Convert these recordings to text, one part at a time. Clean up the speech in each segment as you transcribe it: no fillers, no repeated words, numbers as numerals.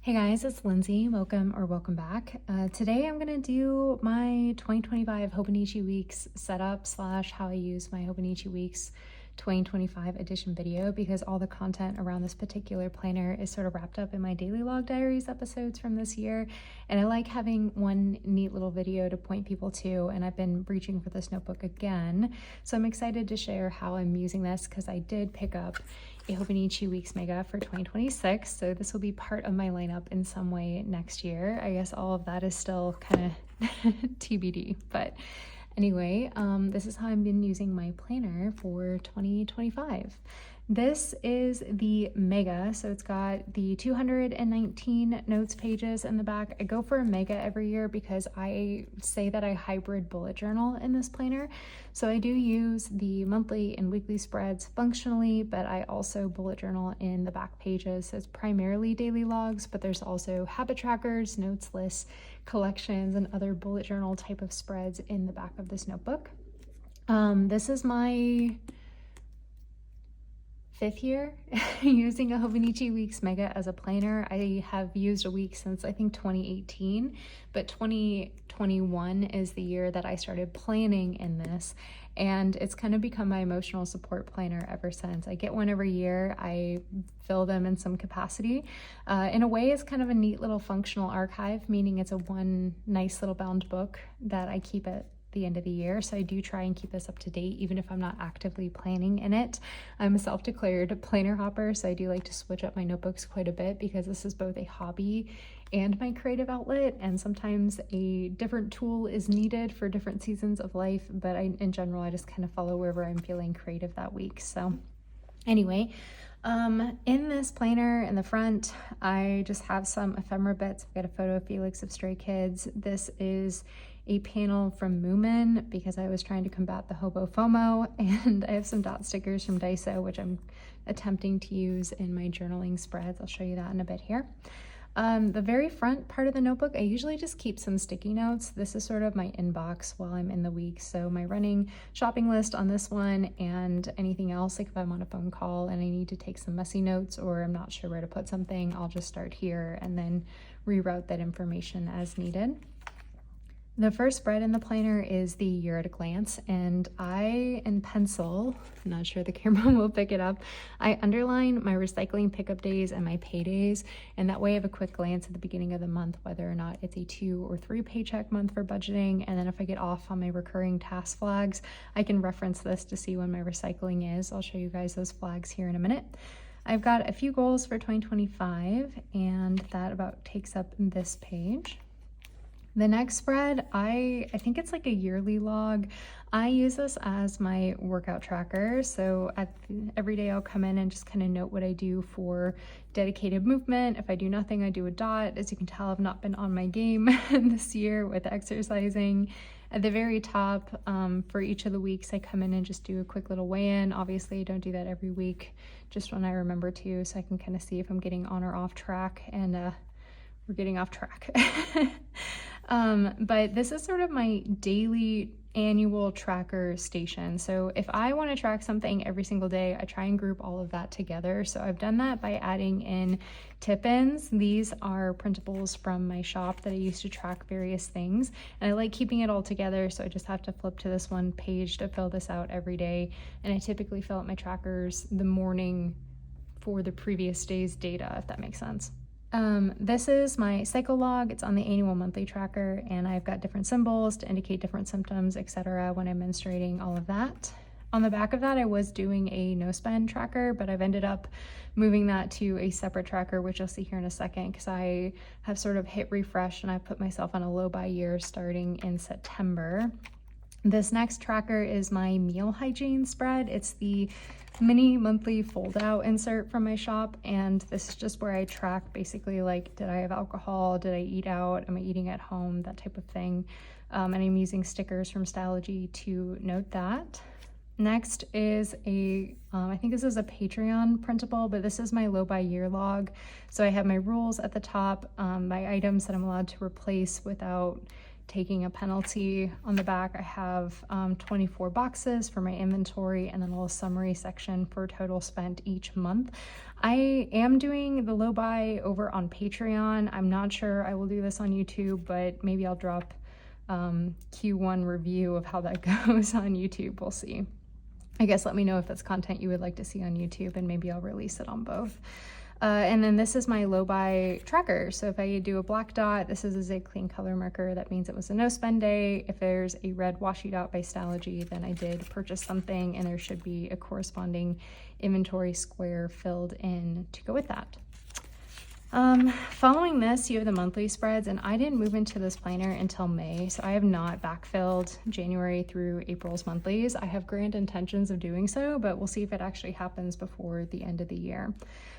Hey guys, it's Lindsay. Welcome back. Today I'm gonna do my 2025 Hobonichi Weeks setup / how I use my Hobonichi Weeks 2025 edition video, because all the content around this particular planner is sort of wrapped up in my daily log diaries episodes from this year, and I like having one neat little video to point people to, and I've been reaching for this notebook again, so I'm excited to share how I'm using this because I did pick up a Hobonichi Weeks Mega for 2026, so this will be part of my lineup in some way next year. I guess all of that is still kind of TBD, but anyway, this is how I've been using my planner for 2025. This is the Mega, so it's got the 219 notes pages in the back. I go for a Mega every year because I say that I hybrid bullet journal in this planner. So I do use the monthly and weekly spreads functionally, but I also bullet journal in the back pages. So it's primarily daily logs, but there's also habit trackers, notes lists, collections, and other bullet journal type of spreads in the back of this notebook. This is my 5th year using a Hobonichi Weeks Mega as a planner. I have used a week since I think 2018, but 2021 is the year that I started planning in this, and it's kind of become my emotional support planner ever since. I get one every year. I fill them in some capacity. In a way, it's kind of a neat little functional archive, meaning it's a one nice little bound book that I keep at the end of the year. So I do try and keep this up to date, even if I'm not actively planning in it. I'm a self-declared planner hopper, so I do like to switch up my notebooks quite a bit because this is both a hobby and my creative outlet, and sometimes a different tool is needed for different seasons of life, but in general, I just kind of follow wherever I'm feeling creative that week. So anyway, in this planner in the front, I just have some ephemera bits. I've got a photo of Felix of Stray Kids. This is a panel from Moomin because I was trying to combat the hobo FOMO, and I have some dot stickers from Daiso, which I'm attempting to use in my journaling spreads. I'll show you that in a bit here. The very front part of the notebook, I usually just keep some sticky notes. This is sort of my inbox while I'm in the week. So my running shopping list on this one, and anything else, like if I'm on a phone call and I need to take some messy notes or I'm not sure where to put something, I'll just start here and then reroute that information as needed. The first spread in the planner is the year at a glance, and I, in pencil, I'm not sure the camera will pick it up, I underline my recycling pickup days and my paydays, and that way I have a quick glance at the beginning of the month, whether or not it's a 2 or 3 paycheck month for budgeting, and then if I get off on my recurring task flags, I can reference this to see when my recycling is. I'll show you guys those flags here in a minute. I've got a few goals for 2025, and that about takes up this page. The next spread, I think it's like a yearly log. I use this as my workout tracker. So every day I'll come in and just kind of note what I do for dedicated movement. If I do nothing, I do a dot. As you can tell, I've not been on my game this year with exercising. At the very top, for each of the weeks, I come in and just do a quick little weigh-in. Obviously, I don't do that every week, just when I remember to, so I can kind of see if I'm getting on or off track, and we're getting off track. But this is sort of my daily annual tracker station. So if I want to track something every single day, I try and group all of that together. So I've done that by adding in tip-ins. These are printables from my shop that I used to track various things, and I like keeping it all together, so I just have to flip to this one page to fill this out every day. And I typically fill out my trackers the morning for the previous day's data, if that makes sense. This is my cycle log. It's on the annual monthly tracker, and I've got different symbols to indicate different symptoms, etc. when I'm menstruating, all of that. On the back of that, I was doing a no spend tracker, but I've ended up moving that to a separate tracker, which you'll see here in a second, because I have sort of hit refresh and I put myself on a low buy year starting in September. This next tracker is my meal hygiene spread. It's the mini monthly fold out insert from my shop, and this is just where I track basically like, did I have alcohol, did I eat out, am I eating at home, that type of thing. And I'm using stickers from Stylogy to note that. Next is I think this is a Patreon printable, but this is my low by year log. So I have my rules at the top, my items that I'm allowed to replace without taking a penalty. On the back, I have 24 boxes for my inventory and then a little summary section for total spent each month. I am doing the low buy over on Patreon. I'm not sure I will do this on YouTube, but maybe I'll drop Q1 review of how that goes on YouTube. We'll see. I guess let me know if that's content you would like to see on YouTube, and maybe I'll release it on both. And then this is my low buy tracker. So if I do a black dot, this is a Zig Clean color marker. That means it was a no spend day. If there's a red washi dot by Stalogy, then I did purchase something, and there should be a corresponding inventory square filled in to go with that. Following this, you have the monthly spreads, and I didn't move into this planner until May, so I have not backfilled January through April's monthlies. I have grand intentions of doing so, but we'll see if it actually happens before the end of the year.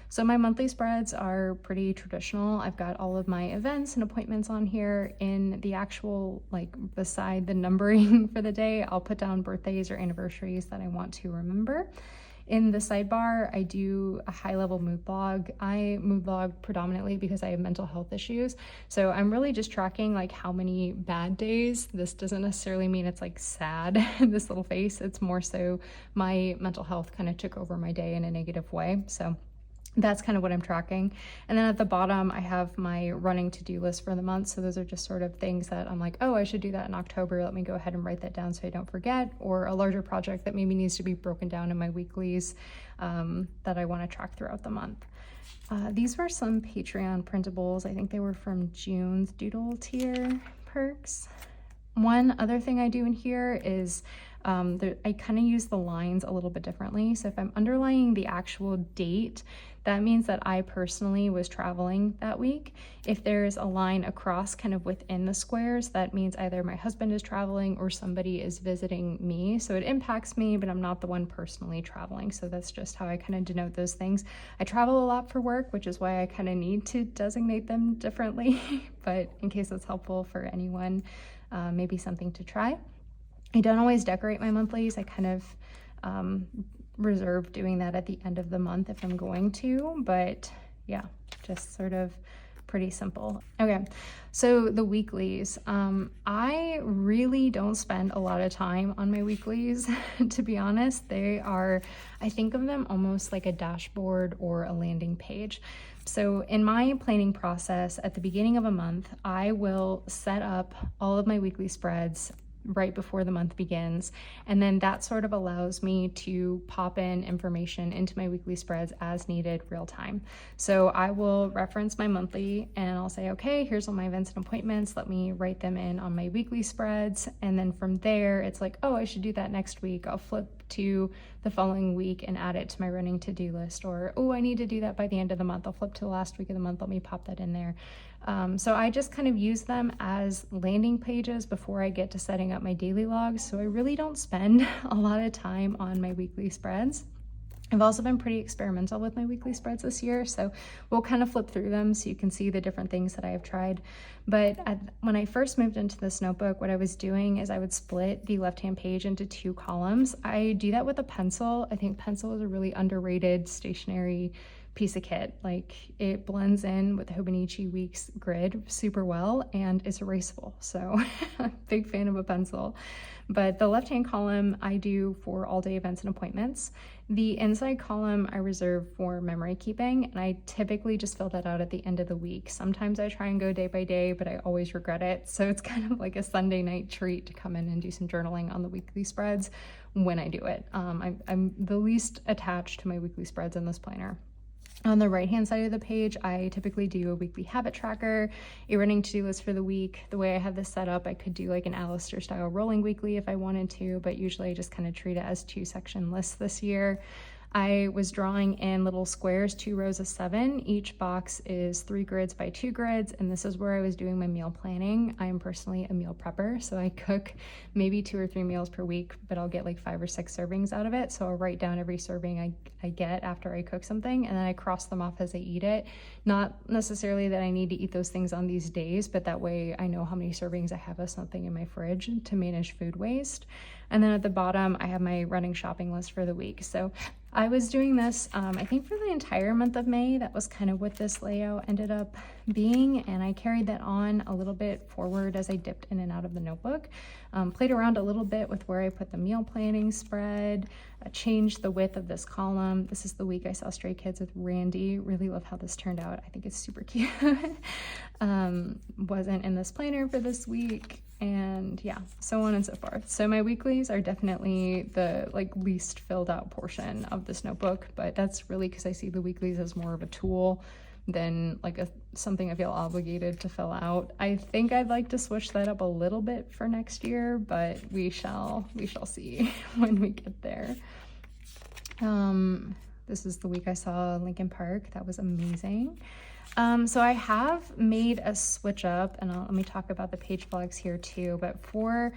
So my monthly spreads are pretty traditional. I've got all of my events and appointments on here. In the actual, like, beside the numbering for the day, I'll put down birthdays or anniversaries that I want to remember. In the sidebar, I do a high-level mood log. I mood log predominantly because I have mental health issues. So I'm really just tracking like how many bad days. This doesn't necessarily mean it's like sad, this little face. It's more so my mental health kind of took over my day in a negative way. So that's kind of what I'm tracking. And then at the bottom, I have my running to-do list for the month. So those are just sort of things that I'm like, oh, I should do that in October. Let me go ahead and write that down so I don't forget, or a larger project that maybe needs to be broken down in my weeklies that I want to track throughout the month. These were some Patreon printables. I think they were from June's Doodle tier perks. One other thing I do in here is I kind of use the lines a little bit differently. So if I'm underlining the actual date, that means that I personally was traveling that week. If there's a line across kind of within the squares, that means either my husband is traveling or somebody is visiting me. So it impacts me, but I'm not the one personally traveling. So that's just how I kind of denote those things. I travel a lot for work, which is why I kind of need to designate them differently. But in case it's helpful for anyone, maybe something to try. I don't always decorate my monthlies. I kind of reserve doing that at the end of the month if I'm going to, but yeah, just sort of pretty simple. Okay, so the weeklies. I really don't spend a lot of time on my weeklies, to be honest. They are, I think of them almost like a dashboard or a landing page. So in my planning process, at the beginning of a month, I will set up all of my weekly spreads right before the month begins. And then that sort of allows me to pop in information into my weekly spreads as needed real time. So I will reference my monthly and I'll say, okay, here's all my events and appointments. Let me write them in on my weekly spreads. And then from there, it's like, oh, I should do that next week. I'll flip to the following week and add it to my running to-do list. Or, oh, I need to do that by the end of the month. I'll flip to the last week of the month. Let me pop that in there. So I just kind of use them as landing pages before I get to setting up my daily logs. So I really don't spend a lot of time on my weekly spreads. I've also been pretty experimental with my weekly spreads this year, so we'll kind of flip through them so you can see the different things that I have tried. But when I first moved into this notebook, what I was doing is I would split the left-hand page into 2 columns. I do that with a pencil. I think pencil is a really underrated stationery piece of kit. Like, it blends in with the Hobonichi Weeks grid super well and it's erasable. So big fan of a pencil. But the left-hand column I do for all day events and appointments. The inside column I reserve for memory keeping, and I typically just fill that out at the end of the week. Sometimes I try and go day by day, but I always regret it. So it's kind of like a Sunday night treat to come in and do some journaling on the weekly spreads when I do it. I'm the least attached to my weekly spreads in this planner. On the right-hand side of the page, I typically do a weekly habit tracker, a running to-do list for the week. The way I have this set up, I could do like an Alistair style rolling weekly if I wanted to, but usually I just kind of treat it as 2-section lists this year. I was drawing in little squares, 2 rows of 7. Each box is 3 grids by 2 grids, and this is where I was doing my meal planning. I am personally a meal prepper, so I cook maybe 2 or 3 meals per week, but I'll get like 5 or 6 servings out of it. So I'll write down every serving I get after I cook something, and then I cross them off as I eat it. Not necessarily that I need to eat those things on these days, but that way I know how many servings I have of something in my fridge to manage food waste. And then at the bottom, I have my running shopping list for the week. So I was doing this, I think for the entire month of May. That was kind of what this layout ended up being. And I carried that on a little bit forward as I dipped in and out of the notebook. Played around a little bit with where I put the meal planning spread, changed the width of this column. This is the week I saw Stray Kids with Randy. Really love how this turned out. I think it's super cute. Wasn't in this planner for this week. And yeah, so on and so forth. So my weeklies are definitely the least filled out portion of this notebook, but that's really because I see the weeklies as more of a tool than something I feel obligated to fill out. I think I'd like to switch that up a little bit for next year, but we shall see when we get there. This is the week I saw Lincoln Park. That was amazing. So I have made a switch up, and let me talk about the page flags here too, but for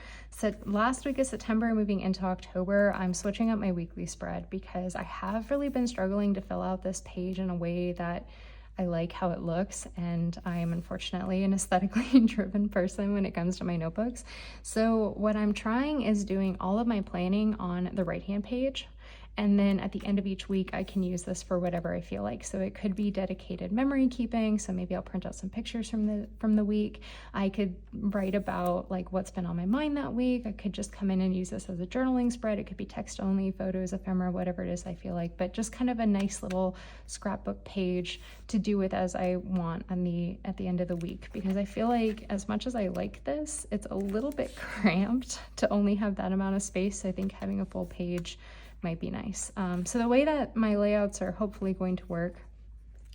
last week of September moving into October, I'm switching up my weekly spread because I have really been struggling to fill out this page in a way that I like how it looks, and I am unfortunately an aesthetically driven person when it comes to my notebooks. So what I'm trying is doing all of my planning on the right-hand page, and then at the end of each week, I can use this for whatever I feel like. So it could be dedicated memory keeping. So maybe I'll print out some pictures from the week. I could write about what's been on my mind that week. I could just come in and use this as a journaling spread. It could be text only, photos, ephemera, whatever it is I feel like, but just kind of a nice little scrapbook page to do with as I want at the end of the week. Because I feel like as much as I like this, it's a little bit cramped to only have that amount of space. I think having a full page might be nice. So the way that my layouts are hopefully going to work,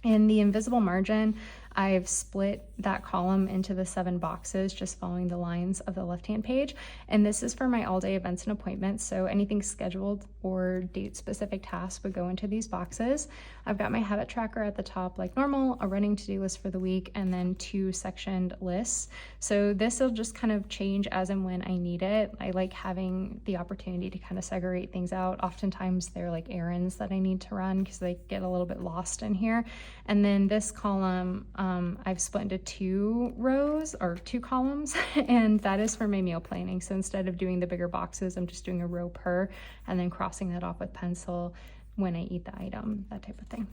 in the invisible margin, I've split that column into the 7 boxes, just following the lines of the left-hand page. And this is for my all-day events and appointments. So anything scheduled or date-specific tasks would go into these boxes. I've got my habit tracker at the top like normal, a running to-do list for the week, and then 2 sectioned lists. So this will just kind of change as and when I need it. I like having the opportunity to kind of segregate things out. Oftentimes they're like errands that I need to run because they get a little bit lost in here. And then this column, I've split into 2 rows or 2 columns, and that is for my meal planning. So instead of doing the bigger boxes, I'm just doing a row per, and then crossing that off with pencil when I eat the item, that type of thing.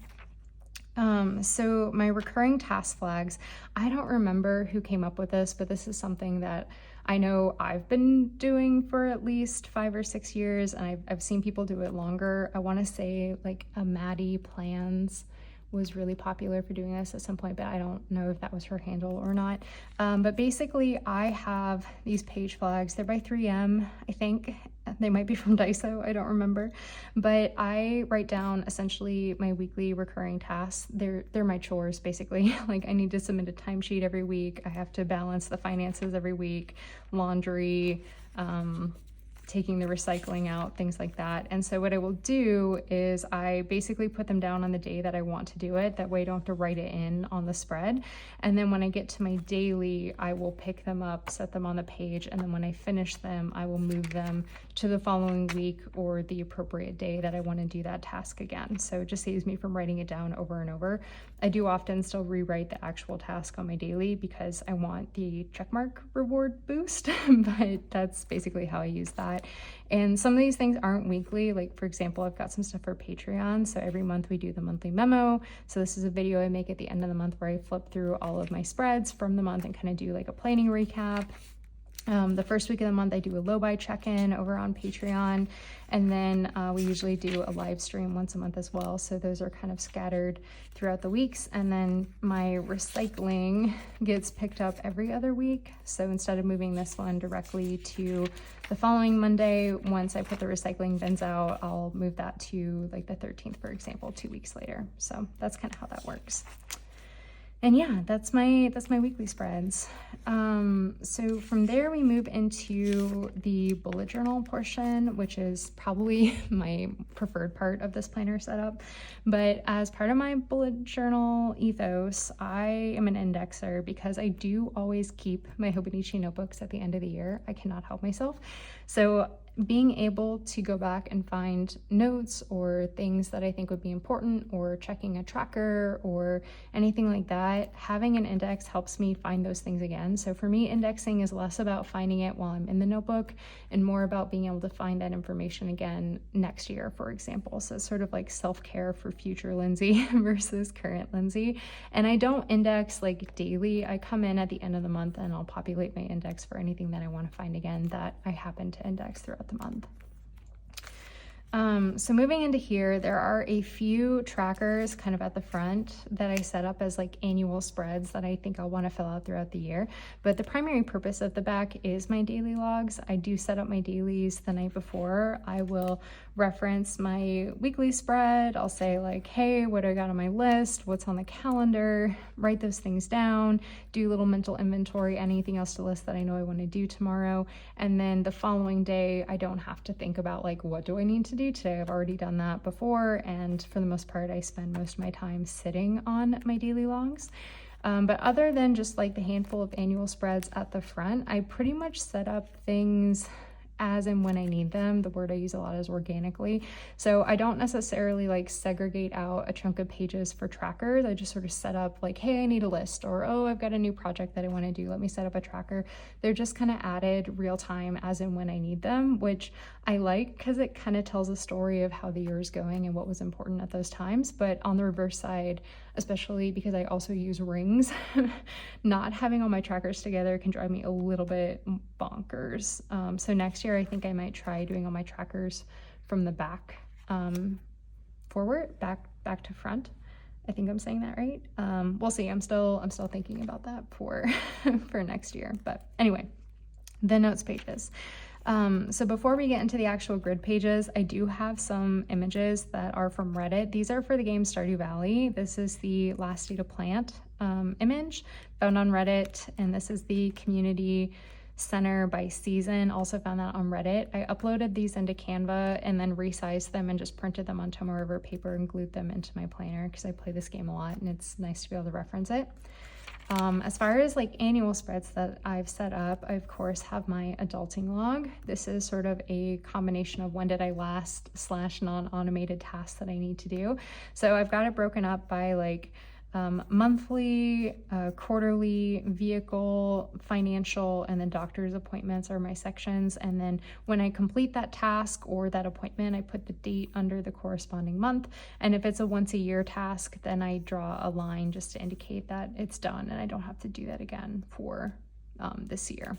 So my recurring task flags, I don't remember who came up with this, but this is something that I know I've been doing for at least 5 or 6 years, and I've seen people do it longer. I want to say a Maddie Plans was really popular for doing this at some point, but I don't know if that was her handle or not. But basically I have these page flags. They're by 3M, I think. They might be from Daiso, I don't remember. But I write down essentially my weekly recurring tasks. They're my chores, basically. I need to submit a timesheet every week. I have to balance the finances every week, laundry, taking the recycling out, things like that. And so what I will do is I basically put them down on the day that I want to do it. That way I don't have to write it in on the spread. And then when I get to my daily, I will pick them up, set them on the page, and then when I finish them, I will move them to the following week or the appropriate day that I want to do that task again. So it just saves me from writing it down over and over. I do often still rewrite the actual task on my daily because I want the checkmark reward boost, but that's basically how I use that. And some of these things aren't weekly. For example, I've got some stuff for Patreon. So every month we do the monthly memo. So this is a video I make at the end of the month where I flip through all of my spreads from the month and kind of do a planning recap. The first week of the month, I do a low-buy check-in over on Patreon, and then we usually do a live stream once a month as well. So those are kind of scattered throughout the weeks. And then my recycling gets picked up every other week. So instead of moving this one directly to the following Monday, once I put the recycling bins out, I'll move that to the 13th, for example, 2 weeks later. So that's kind of how that works. And yeah, that's my weekly spreads. So from there we move into the bullet journal portion, which is probably my preferred part of this planner setup. But as part of my bullet journal ethos, I am an indexer because I do always keep my hobonichi notebooks at the end of the year. I cannot help myself. So being able to go back and find notes or things that I think would be important, or checking a tracker or anything like that, having an index helps me find those things again. So for me, indexing is less about finding it while I'm in the notebook and more about being able to find that information again next year, for example. So it's sort of like self-care for future Lindsey versus current Lindsey. And I don't index like daily. I come in at the end of the month and I'll populate my index for anything that I want to find again that I happen to index throughout the month. So moving into here, there are a few trackers kind of at the front that I set up as like annual spreads that I think I'll want to fill out throughout the year. But the primary purpose of the back is my daily logs. I do set up my dailies the night before. I will reference my weekly spread. I'll say like, hey, what do I got on my list? What's on the calendar? Write those things down, do a little mental inventory, anything else to list that I know I want to do tomorrow. And then the following day, I don't have to think about like, what do I need to do today? I've already done that before. And for the most part, I spend most of my time sitting on my daily logs. But other than just like the handful of annual spreads at the front, I pretty much set up things as and when I need them. The word I use a lot is organically. So I don't necessarily like segregate out a chunk of pages for trackers. I just sort of set up like, hey, I need a list, or, oh, I've got a new project that I want to do. Let me set up a tracker. They're just kind of added real time as and when I need them, which I like because it kind of tells a story of how the year is going and what was important at those times. But on the reverse side, especially because I also use rings, not having all my trackers together can drive me a little bit bonkers. So next year, I think I might try doing all my trackers from the back forward, back to front. I think I'm saying that right. We'll see. I'm still thinking about that for for next year. But anyway, the notes pages. So before we get into the actual grid pages, I do have some images that are from Reddit. These are for the game Stardew Valley. This is the last day to plant image found on Reddit, and this is the community center by season. Also found that on Reddit. I uploaded these into Canva and then resized them and just printed them on Tomow River paper and glued them into my planner because I play this game a lot and it's nice to be able to reference it. As far as like annual spreads that I've set up, I of course have my adulting log. This is sort of a combination of when did I last / non-automated tasks that I need to do. So I've got it broken up by like monthly, quarterly, vehicle, financial, and then doctor's appointments are my sections. And then when I complete that task or that appointment, I put the date under the corresponding month. And if it's a once a year task, then I draw a line just to indicate that it's done and I don't have to do that again for this year.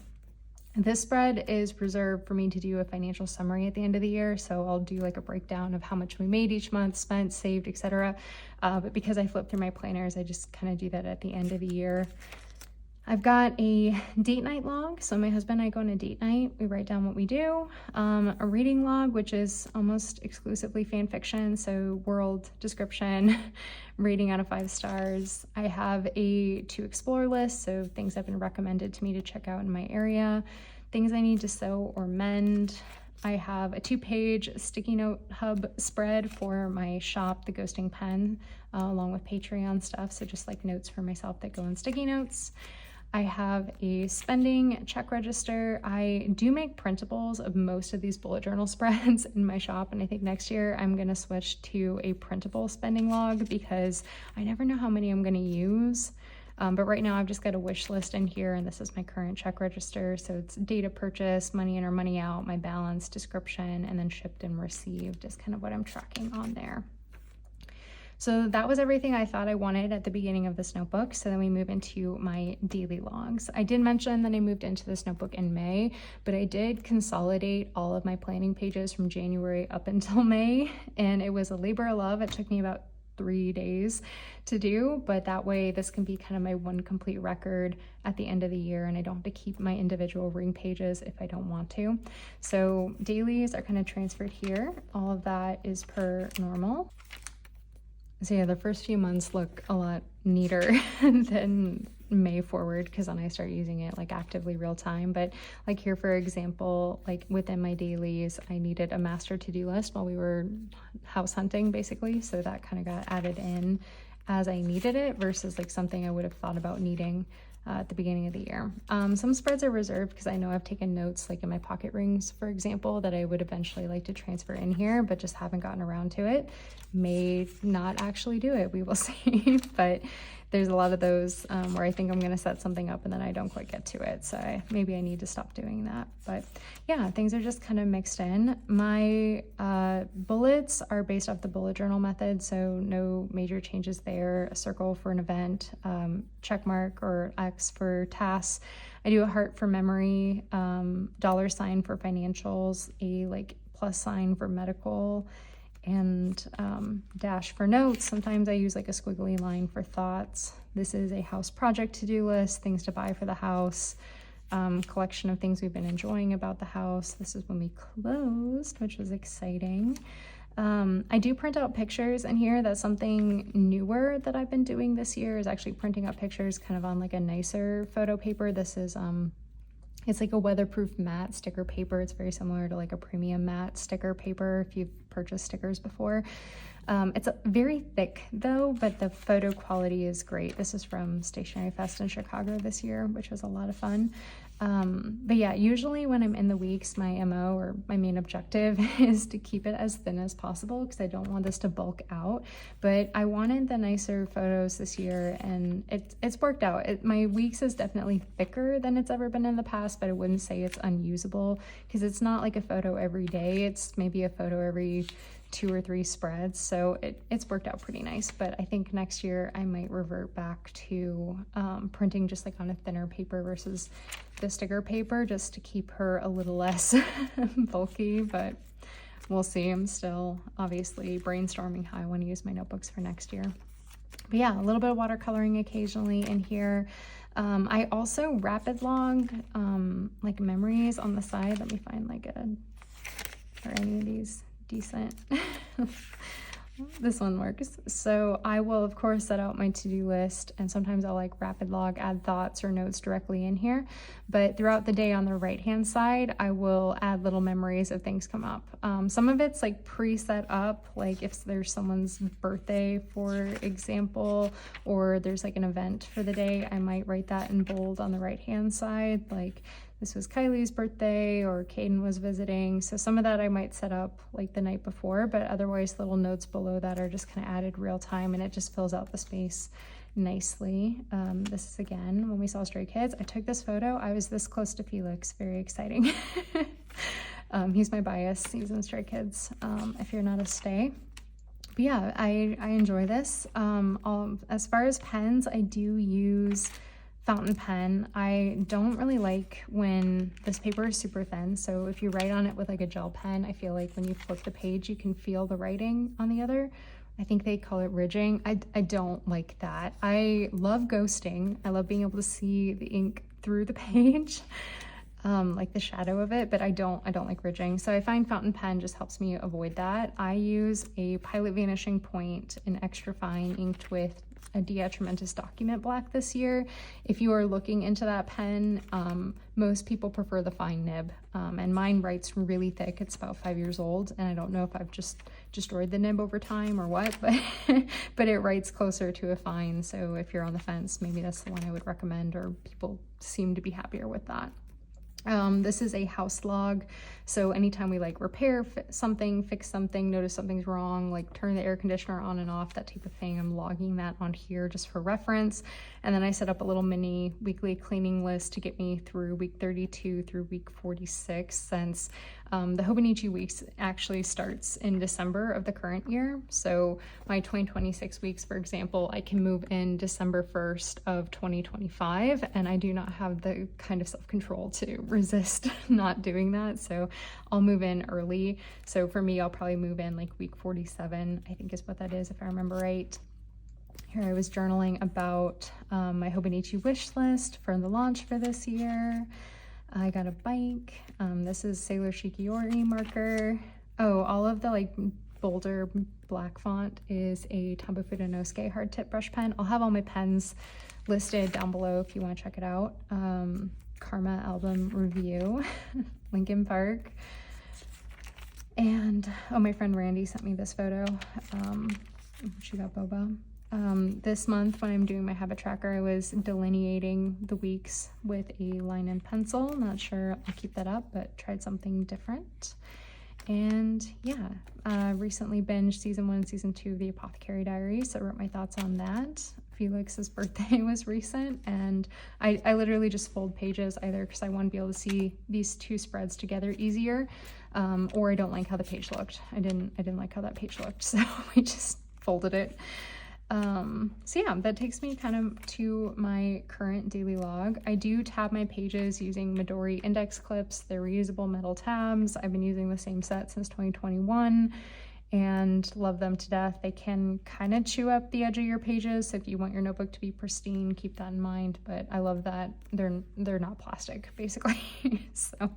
This spread is reserved for me to do a financial summary at the end of the year. So I'll do like a breakdown of how much we made each month, spent, saved, etc. But because I flip through my planners, I just kind of do that at the end of the year. I've got a date night log. So my husband and I go on a date night. We write down what we do. A reading log, which is almost exclusively fan fiction. So world description, rating out of 5 stars. I have a to explore list. So things have been recommended to me to check out in my area, things I need to sew or mend. I have a 2-page sticky note hub spread for my shop, the Ghosting Pen, along with Patreon stuff. So just like notes for myself that go in sticky notes. I have a spending check register. I do make printables of most of these bullet journal spreads in my shop, and I think next year I'm gonna switch to a printable spending log because I never know how many I'm gonna use. But right now I've just got a wish list in here, and this is my current check register. So it's date of purchase, money in or money out, my balance, description, and then shipped and received is kind of what I'm tracking on there. So that was everything I thought I wanted at the beginning of this notebook. So then we move into my daily logs. I did mention that I moved into this notebook in May, but I did consolidate all of my planning pages from January up until May, and it was a labor of love. It took me about 3 days to do, but that way this can be kind of my one complete record at the end of the year, and I don't have to keep my individual ring pages if I don't want to. So dailies are kind of transferred here. All of that is per normal. So yeah, the first few months look a lot neater than May forward because then I start using it like actively real time. But like here, for example, like within my dailies, I needed a master to-do list while we were house hunting basically. So that kind of got added in as I needed it versus like something I would have thought about needing at the beginning of the year. Some spreads are reserved because I know I've taken notes like in my pocket rings, for example, that I would eventually like to transfer in here, but just haven't gotten around to it. May not actually do it, we will see. But there's a lot of those where I think I'm gonna set something up and then I don't quite get to it. So maybe I need to stop doing that. But yeah, things are just kind of mixed in. My bullets are based off the bullet journal method, so no major changes there. A circle for an event, check mark or X for tasks. I do a heart for memory, $sign for financials, a like plus sign for medical, and dash for notes. Sometimes I use like a squiggly line for thoughts. This is a house project to-do list, things to buy for the house, collection of things we've been enjoying about the house. This is when we closed, which was exciting. I do print out pictures in here. That's something newer that I've been doing this year, is actually printing out pictures kind of on like a nicer photo paper. This is it's like a weatherproof matte sticker paper. It's very similar to like a premium matte sticker paper if you've purchased stickers before. It's very thick though, but the photo quality is great. This is from Stationery Fest in Chicago this year, which was a lot of fun. But yeah, usually when I'm in the weeks, my MO or my main objective is to keep it as thin as possible because I don't want this to bulk out. But I wanted the nicer photos this year and it's worked out. My weeks is definitely thicker than it's ever been in the past, but I wouldn't say it's unusable because it's not like a photo every day. It's maybe a photo every 2 or 3 spreads, so it's worked out pretty nice. But I think next year I might revert back to printing just like on a thinner paper versus the sticker paper, just to keep her a little less bulky, but we'll see. I'm still obviously brainstorming how I want to use my notebooks for next year. But yeah, a little bit of watercoloring occasionally in here. I also rapid log like memories on the side. Let me find like are any of these decent? This one works. So I will of course set out my to-do list, and sometimes I'll like rapid log, add thoughts or notes directly in here, but throughout the day on the right hand side I will add little memories of things come up. Some of it's like pre-set up, like if there's someone's birthday for example, or there's like an event for the day, I might write that in bold on the right hand side, like this was Kylie's birthday or Caden was visiting. So some of that I might set up like the night before, but otherwise little notes below that are just kind of added real time, and it just fills out the space nicely. This is again when we saw Stray Kids. I took this photo. I was this close to Felix. Very exciting. He's my bias. He's in Stray Kids. If you're not a stay. But yeah, I enjoy this. As far as pens, I do use fountain pen. I don't really like when this paper is super thin, so if you write on it with like a gel pen, I feel like when you flip the page you can feel the writing on the other. I think they call it ridging. I don't like that. I love ghosting. I love being able to see the ink through the page, like the shadow of it, but I don't like ridging. So I find fountain pen just helps me avoid that. I use a Pilot Vanishing Point, an extra fine inked with a atramentis document black this year. If you are looking into that pen, most people prefer the fine nib, and mine writes really thick. It's about 5 years old, and I don't know if I've just destroyed the nib over time or what, but but it writes closer to a fine. So if you're on the fence, maybe that's the one I would recommend, or people seem to be happier with that. This is a house log, so anytime we like repair something, fix something, notice something's wrong, like turn the air conditioner on and off, that type of thing, I'm logging that on here just for reference. And then I set up a little mini weekly cleaning list to get me through week 32 through week 46, since the Hobonichi weeks actually starts in December of the current year. So my 2026 weeks, for example, I can move in December 1st of 2025, and I do not have the kind of self-control to resist not doing that. So I'll move in early. So for me, I'll probably move in like week 47, I think is what that is, if I remember right. Here I was journaling about my Hobonichi wish list for the launch for this year. I got a bike. This is Sailor Shikiori marker. Oh, all of the like bolder black font is a Tombow Fudenosuke hard tip brush pen. I'll have all my pens listed down below if you want to check it out. Karma album review, Linkin Park. And oh, my friend Randy sent me this photo. She got boba. This month when I'm doing my habit tracker, I was delineating the weeks with a line and pencil. Not sure I'll keep that up, but tried something different. And yeah, recently binged season 1 and season 2 of the Apothecary Diaries, so I wrote my thoughts on that. Felix's birthday was recent, and I literally just fold pages either because I want to be able to see these 2 spreads together easier, or I don't like how the page looked. I didn't like how that page looked, so we just folded it. So yeah, that takes me kind of to my current daily log. I do tab my pages using Midori index clips. They're reusable metal tabs. I've been using the same set since 2021 and love them to death. They can kind of chew up the edge of your pages, so if you want your notebook to be pristine, keep that in mind, but I love that they're not plastic, basically. So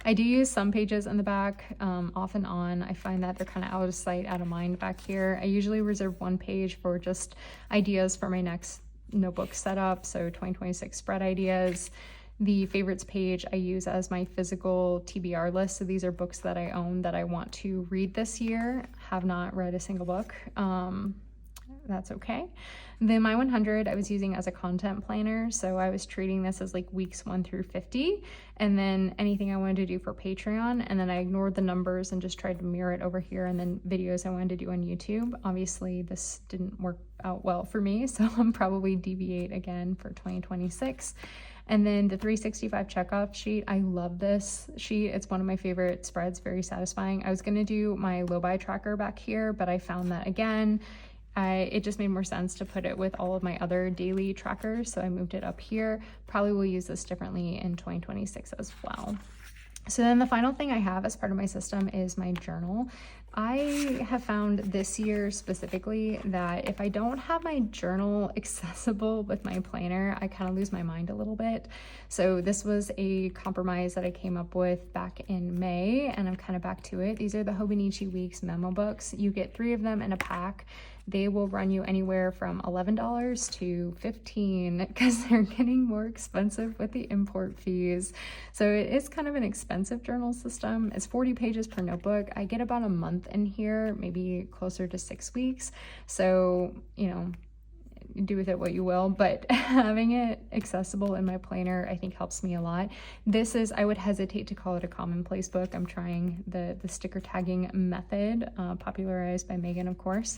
I do use some pages in the back, off and on. I find that they're kind of out of sight, out of mind back here. I usually reserve 1 page for just ideas for my next notebook setup, so 2026 spread ideas. The favorites page I use as my physical TBR list, so these are books that I own that I want to read this year. Have not read a single book. That's okay. The My 100 I was using as a content planner, so I was treating this as like weeks 1 through 50, and then anything I wanted to do for Patreon, and then I ignored the numbers and just tried to mirror it over here, and then videos I wanted to do on YouTube. Obviously this didn't work out well for me, so I'm probably deviate again for 2026. And then the 365 checkoff sheet, I love this sheet. It's one of my favorite spreads, very satisfying. I was gonna do my low-buy tracker back here, but I found that again, it just made more sense to put it with all of my other daily trackers, so I moved it up here. Probably will use this differently in 2026 as well. So then the final thing I have as part of my system is my journal. I have found this year specifically that if I don't have my journal accessible with my planner, I kind of lose my mind a little bit. So this was a compromise that I came up with back in May, and I'm kind of back to it. These are the Hobonichi Weeks memo books. You get 3 of them in a pack. They will run you anywhere from $11 to $15 because they're getting more expensive with the import fees. So it is kind of an expensive journal system. It's 40 pages per notebook. I get about a month in here, maybe closer to 6 weeks. So, you know, do with it what you will, but having it accessible in my planner I think helps me a lot. This is, I would hesitate to call it a commonplace book. I'm trying the sticker tagging method, popularized by Megan, of course.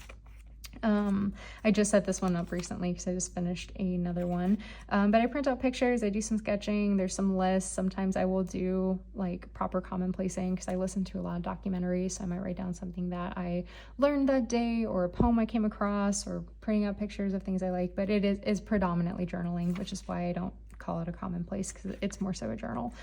I just set this one up recently because I just finished another one, but I print out pictures, I do some sketching, there's some lists. Sometimes I will do like proper commonplacing because I listen to a lot of documentaries, so I might write down something that I learned that day or a poem I came across, or printing out pictures of things I like, but it is predominantly journaling, which is why I don't call it a commonplace, because it's more so a journal.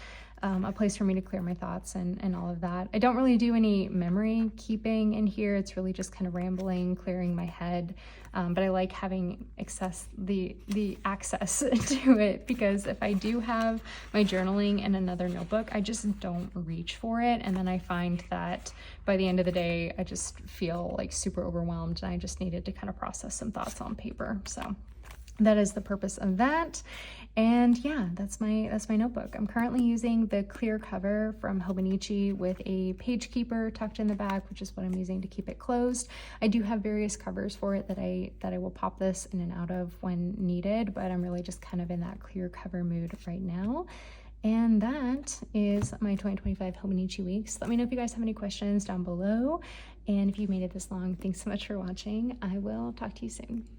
A place for me to clear my thoughts and all of that. I don't really do any memory keeping in here. It's really just kind of rambling, clearing my head. But I like having the access to it, because if I do have my journaling in another notebook, I just don't reach for it. And then I find that by the end of the day, I just feel like super overwhelmed, and I just needed to kind of process some thoughts on paper. So that is the purpose of that. And yeah, that's my notebook. I'm currently using the clear cover from Hobonichi with a page keeper tucked in the back, which is what I'm using to keep it closed. I do have various covers for it that I will pop this in and out of when needed, but I'm really just kind of in that clear cover mood right now. And that is my 2025 Hobonichi weeks. Let me know if you guys have any questions down below. And if you made it this long, thanks so much for watching. I will talk to you soon.